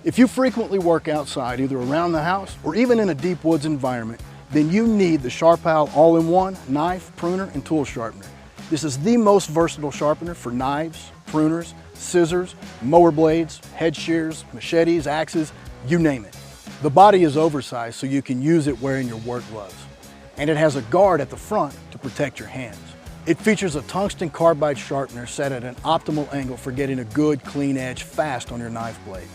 If you frequently work outside, either around the house or even in a deep woods environment, then you need the Sharpal all-in-one knife, pruner, and tool sharpener. This is the most versatile sharpener for knives, pruners, scissors, mower blades, hedge shears, machetes, axes, you name it. The body is oversized so you can use it wearing your work gloves. And it has a guard at the front to protect your hands. It features a tungsten carbide sharpener set at an optimal angle for getting a good, clean edge fast on your knife blade.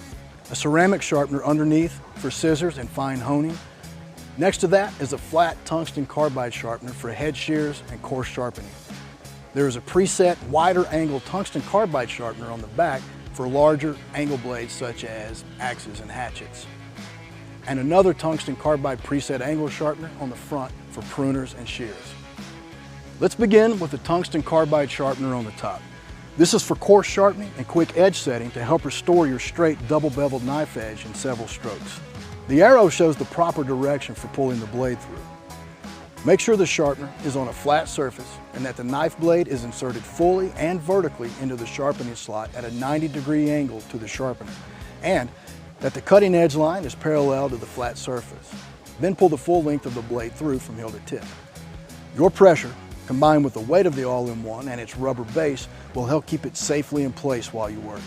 A ceramic sharpener underneath for scissors and fine honing. Next to that is a flat tungsten carbide sharpener for hedge shears and coarse sharpening. There is a preset wider angle tungsten carbide sharpener on the back for larger angle blades such as axes and hatchets. And another tungsten carbide preset angle sharpener on the front for pruners and shears. Let's begin with the tungsten carbide sharpener on the top. This is for coarse sharpening and quick edge setting to help restore your straight double beveled knife edge in several strokes. The arrow shows the proper direction for pulling the blade through. Make sure the sharpener is on a flat surface and that the knife blade is inserted fully and vertically into the sharpening slot at a 90-degree angle to the sharpener, and that the cutting edge line is parallel to the flat surface. Then pull the full length of the blade through from heel to tip. Your pressure, combined with the weight of the all-in-one and its rubber base, will help keep it safely in place while you work.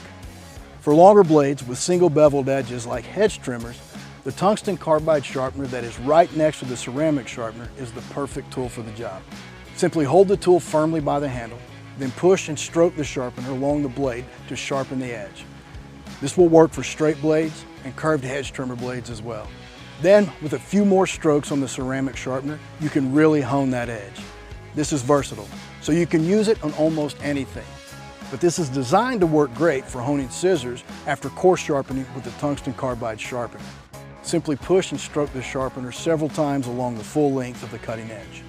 For longer blades with single beveled edges like hedge trimmers, the tungsten carbide sharpener that is right next to the ceramic sharpener is the perfect tool for the job. Simply hold the tool firmly by the handle, then push and stroke the sharpener along the blade to sharpen the edge. This will work for straight blades and curved hedge trimmer blades as well. Then, with a few more strokes on the ceramic sharpener, you can really hone that edge. This is versatile, so you can use it on almost anything. But this is designed to work great for honing scissors after coarse sharpening with the tungsten carbide sharpener. Simply push and stroke the sharpener several times along the full length of the cutting edge.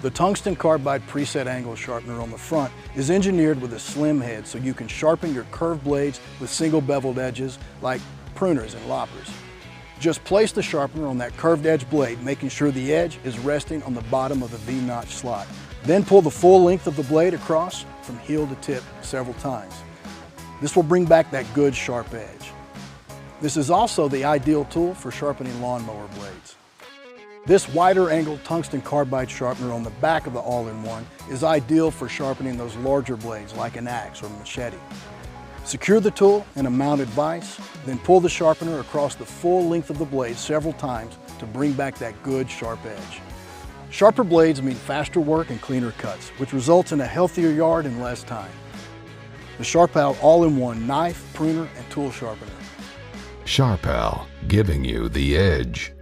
The tungsten carbide preset angle sharpener on the front is engineered with a slim head so you can sharpen your curved blades with single beveled edges like pruners and loppers. Just place the sharpener on that curved edge blade, making sure the edge is resting on the bottom of the V-notch slot. Then pull the full length of the blade across from heel to tip several times. This will bring back that good sharp edge. This is also the ideal tool for sharpening lawnmower blades. This wider angle tungsten carbide sharpener on the back of the all-in-one is ideal for sharpening those larger blades like an axe or machete. Secure the tool in a mounted vise, then pull the sharpener across the full length of the blade several times to bring back that good sharp edge. Sharper blades mean faster work and cleaner cuts, which results in a healthier yard in less time. The Sharpal all-in-one knife, pruner, and tool sharpener. Sharpal, giving you the edge.